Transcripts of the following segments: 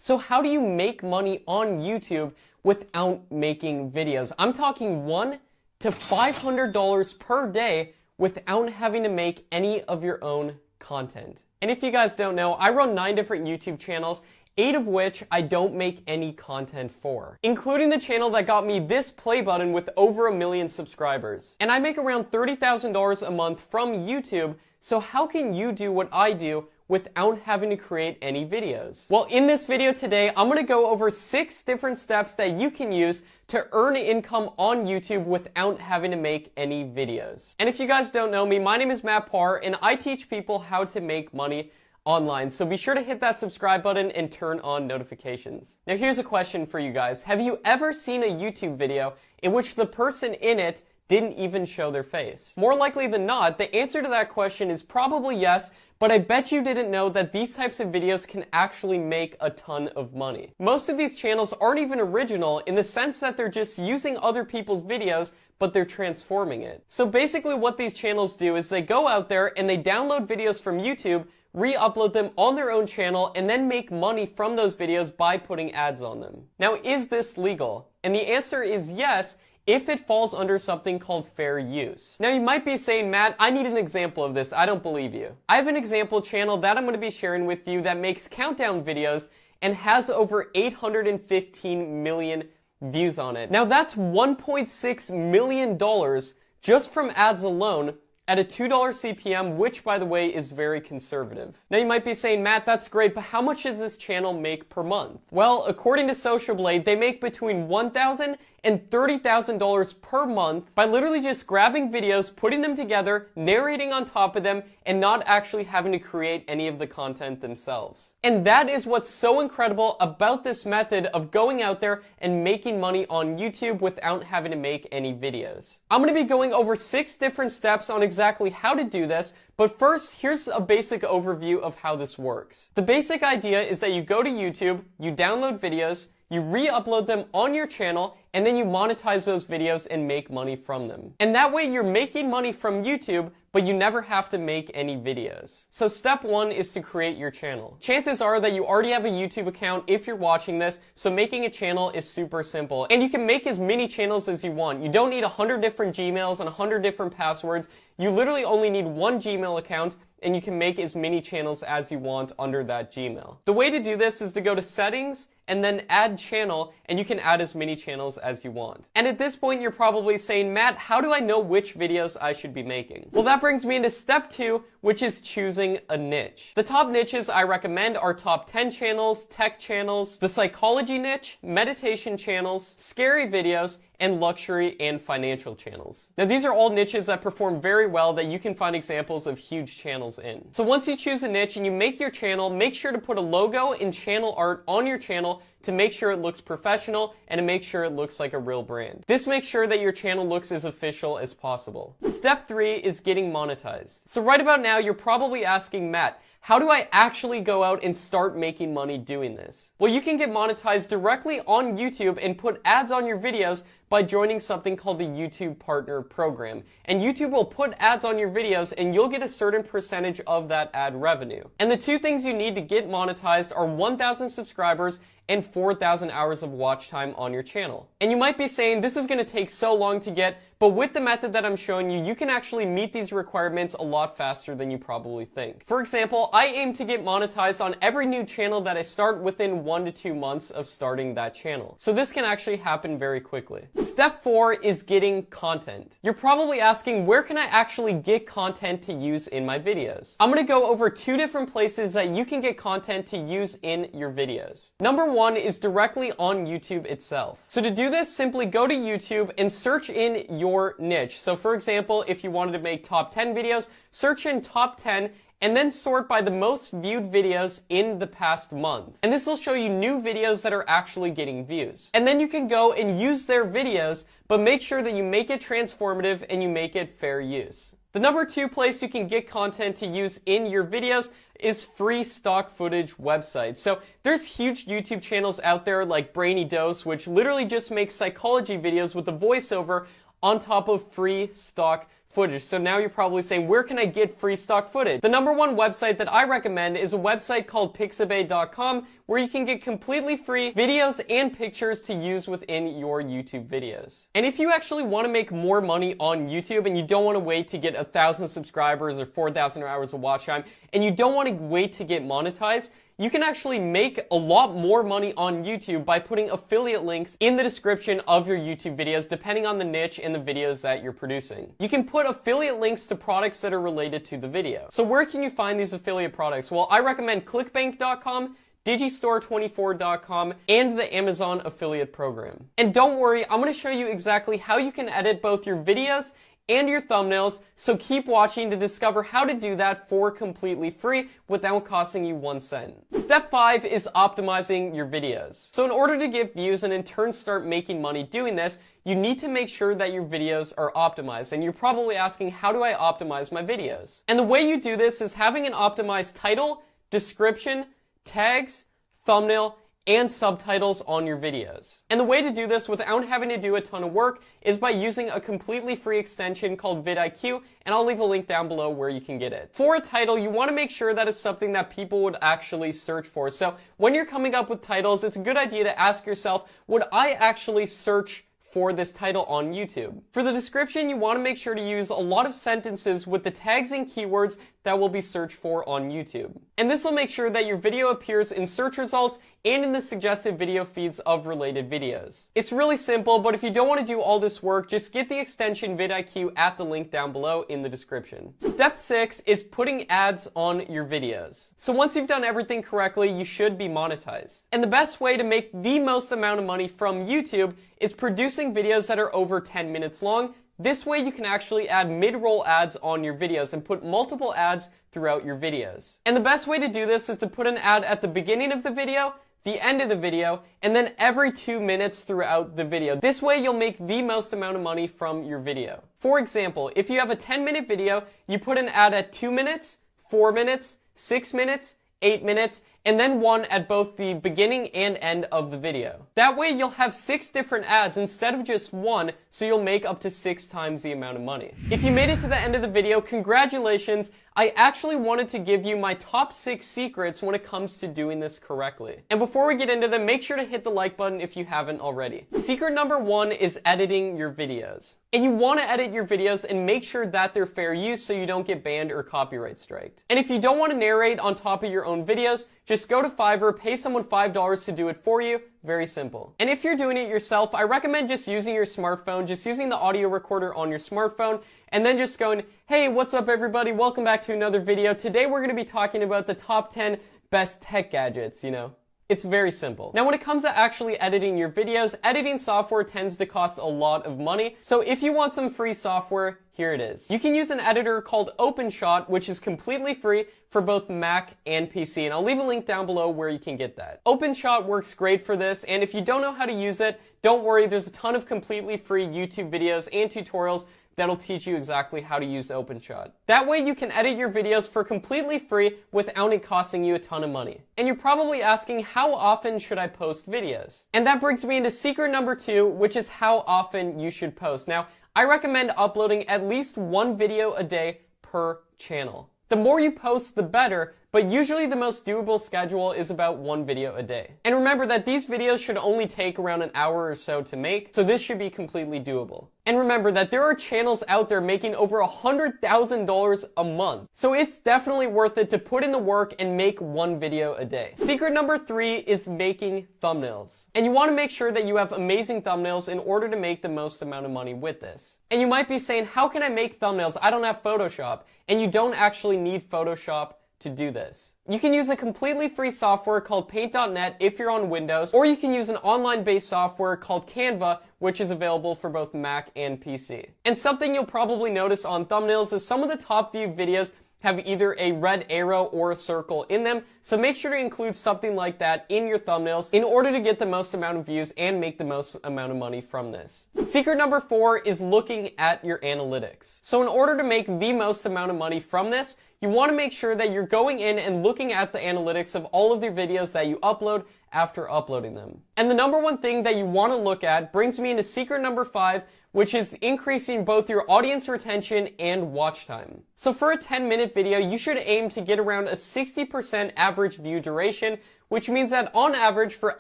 So how do you make money on YouTube without making videos? I'm talking $100 to $500 per day without having to make any of your own content. And if you guys don't know, I run 9 different YouTube channels, 8 of which I don't make any content for, including the channel that got me this play button with over 1 million subscribers. And I make around $30,000 a month from YouTube, so how can you do what I do without having to create any videos? Well, in this video today, I'm gonna go over 6 different steps that you can use to earn income on YouTube without having to make any videos. And if you guys don't know me, my name is Parr, and I teach people how to make money online. So be sure to hit that subscribe button and turn on notifications. Now here's a question for you guys. Have you ever seen a YouTube video in which the person in it didn't even show their face? More likely than not, the answer to that question is probably yes, but I bet you didn't know that these types of videos can actually make a ton of money. Most of these channels aren't even original in the sense that they're just using other people's videos, but they're transforming it. So basically what these channels do is they go out there and they download videos from YouTube, re-upload them on their own channel, and then make money from those videos by putting ads on them. Now, is this legal? And the answer is yes, if it falls under something called fair use. Now you might be saying, Matt, I need an example of this. I don't believe you. I have an example channel that I'm going to be sharing with you that makes countdown videos and has over 815 million views on it. Now that's $1.6 million just from ads alone at a $2 CPM, which by the way is very conservative. Now you might be saying, Matt, that's great, but how much does this channel make per month? Well, according to Social Blade, they make between $1,000 and $30,000 per month by literally just grabbing videos, putting them together, narrating on top of them, and not actually having to create any of the content themselves. And that is what's so incredible about this method of going out there and making money on YouTube without having to make any videos. I'm going to be going over 6 different steps on exactly how to do this, but first, here's a basic overview of how this works. The basic idea is that you go to YouTube, you download videos, you re-upload them on your channel, and then you monetize those videos and make money from them. And that way you're making money from YouTube, but you never have to make any videos. So step 1 is to create your channel. Chances are that you already have a YouTube account if you're watching this, so making a channel is super simple. And you can make as many channels as you want. You don't need 100 different Gmails and 100 different passwords. You literally only need 1 Gmail account, and you can make as many channels as you want under that Gmail. The way to do this is to go to settings and then add channel, and you can add as many channels as you want. And at this point, you're probably saying, Matt, how do I know which videos I should be making? Well, that brings me into step 2, which is choosing a niche. The top niches I recommend are top 10 channels, tech channels, the psychology niche, meditation channels, scary videos, and luxury and financial channels. Now these are all niches that perform very well that you can find examples of huge channels in. So once you choose a niche and you make your channel, make sure to put a logo and channel art on your channel to make sure it looks professional and to make sure it looks like a real brand. This makes sure that your channel looks as official as possible. Step 3 is getting monetized. So right about now, you're probably asking, Matt, how do I actually go out and start making money doing this? Well, you can get monetized directly on YouTube and put ads on your videos by joining something called the YouTube Partner Program. And YouTube will put ads on your videos and you'll get a certain percentage of that ad revenue. And the 2 things you need to get monetized are 1,000 subscribers and 4,000 hours of watch time on your channel. And you might be saying, this is going to take so long to get, but with the method that I'm showing you, you can actually meet these requirements a lot faster than you probably think. For example, I aim to get monetized on every new channel that I start within 1 to 2 months of starting that channel. So this can actually happen very quickly. Step 4 is getting content. You're probably asking, where can I actually get content to use in my videos? I'm going to go over 2 different places that you can get content to use in your videos. Number 1 is directly on YouTube itself. So to do this, simply go to YouTube and search in your niche. So for example, if you wanted to make top 10 videos, search in top 10 and then sort by the most viewed videos in the past month. And this will show you new videos that are actually getting views. And then you can go and use their videos, but make sure that you make it transformative and you make it fair use. The number 2 place you can get content to use in your videos is free stock footage websites. So there's huge YouTube channels out there like Brainy Dose, which literally just makes psychology videos with a voiceover on top of free stock footage. So now you're probably saying, where can I get free stock footage? The number one website that I recommend is a website called pixabay.com, where you can get completely free videos and pictures to use within your YouTube videos. And if you actually want to make more money on YouTube and you don't want to wait to get 1,000 subscribers or 4,000 hours of watch time, and you don't want to wait to get monetized, you can actually make a lot more money on YouTube by putting affiliate links in the description of your YouTube videos, depending on the niche and the videos that you're producing. You can put affiliate links to products that are related to the video. So where can you find these affiliate products? Well, I recommend clickbank.com, digistore24.com, and the Amazon affiliate program. And don't worry, I'm going to show you exactly how you can edit both your videos and your thumbnails, so keep watching to discover how to do that for completely free without costing you 1 cent. Step 5 is optimizing your videos. So in order to get views and in turn start making money doing this, you need to make sure that your videos are optimized. And you're probably asking, how do I optimize my videos? And the way you do this is having an optimized title, description, tags, thumbnail, and subtitles on your videos. And the way to do this without having to do a ton of work is by using a completely free extension called vidIQ, and I'll leave a link down below where you can get it. For a title, you want to make sure that it's something that people would actually search for. So when you're coming up with titles, it's a good idea to ask yourself, would I actually search for this title on YouTube? For the description, you want to make sure to use a lot of sentences with the tags and keywords that will be searched for on YouTube. And this will make sure that your video appears in search results and in the suggested video feeds of related videos. It's really simple, but if you don't want to do all this work, just get the extension vidIQ at the link down below in the description. Step 6 is putting ads on your videos. So once you've done everything correctly, you should be monetized. And the best way to make the most amount of money from YouTube is producing videos that are over 10 minutes long. This way you can actually add mid-roll ads on your videos and put multiple ads throughout your videos. And the best way to do this is to put an ad at the beginning of the video, the end of the video, and then every 2 minutes throughout the video. This way you'll make the most amount of money from your video. For example, if you have a 10-minute video, you put an ad at 2 minutes, 4 minutes, 6 minutes, 8 minutes, and then one at both the beginning and end of the video. That way you'll have 6 different ads instead of just one, so you'll make up to 6 times the amount of money. If you made it to the end of the video, congratulations! I actually wanted to give you my top 6 secrets when it comes to doing this correctly. And before we get into them, make sure to hit the like button if you haven't already. Secret number 1 is editing your videos. And you want to edit your videos and make sure that they're fair use so you don't get banned or copyright striked. And if you don't want to narrate on top of your own videos, just go to Fiverr, pay someone $5 to do it for you. Very simple. And if you're doing it yourself, I recommend just using your smartphone, just using the audio recorder on your smartphone, and then just going, hey, what's up everybody? Welcome back to another video. Today we're going to be talking about the top 10 best tech gadgets, you know. It's very simple. Now when it comes to actually editing your videos, editing software tends to cost a lot of money. So if you want some free software, here it is. You can use an editor called OpenShot, which is completely free for both Mac and PC, and I'll leave a link down below where you can get that. OpenShot works great for this, and if you don't know how to use it, don't worry, there's a ton of completely free YouTube videos and tutorials that'll teach you exactly how to use OpenShot. That way you can edit your videos for completely free without it costing you a ton of money. And you're probably asking, how often should I post videos? And that brings me into secret number 2, which is how often you should post. Now, I recommend uploading at least 1 video a day per channel. The more you post, the better, but usually the most doable schedule is about 1 video a day. And remember that these videos should only take around an hour or so to make, so this should be completely doable. And remember that there are channels out there making over $100,000 a month. So it's definitely worth it to put in the work and make 1 video a day. Secret number 3 is making thumbnails. And you want to make sure that you have amazing thumbnails in order to make the most amount of money with this. And you might be saying, how can I make thumbnails? I don't have Photoshop. And you don't actually need Photoshop to do this. You can use a completely free software called Paint.net if you're on Windows, or you can use an online-based software called Canva, which is available for both Mac and PC. And something you'll probably notice on thumbnails is some of the top viewed videos have either a red arrow or a circle in them, so make sure to include something like that in your thumbnails in order to get the most amount of views and make the most amount of money from this. Secret number 4 is looking at your analytics. So in order to make the most amount of money from this, you want to make sure that you're going in and looking at the analytics of all of the videos that you upload after uploading them. And the number one thing that you want to look at brings me into secret number 5, which is increasing both your audience retention and watch time. So for a 10-minute video, you should aim to get around a 60% average view duration, which means that on average, for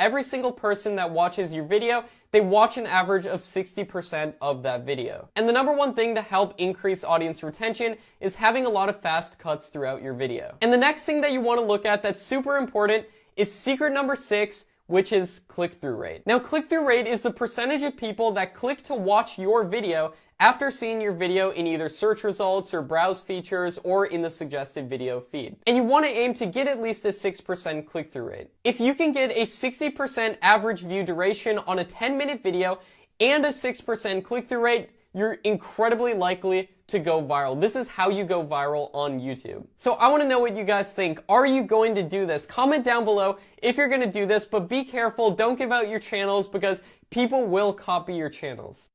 every single person that watches your video, they watch an average of 60% of that video. And the number one thing to help increase audience retention is having a lot of fast cuts throughout your video. And the next thing that you want to look at that's super important is secret number 6, which is click-through rate. Now, click-through rate is the percentage of people that click to watch your video after seeing your video in either search results or browse features or in the suggested video feed. And you want to aim to get at least a 6% click-through rate. If you can get a 60% average view duration on a 10-minute video and a 6% click-through rate, you're incredibly likely to go viral. This is how you go viral on YouTube. So I want to know what you guys think. Are you going to do this? Comment down below if you're going to do this, but be careful. Don't give out your channels because people will copy your channels.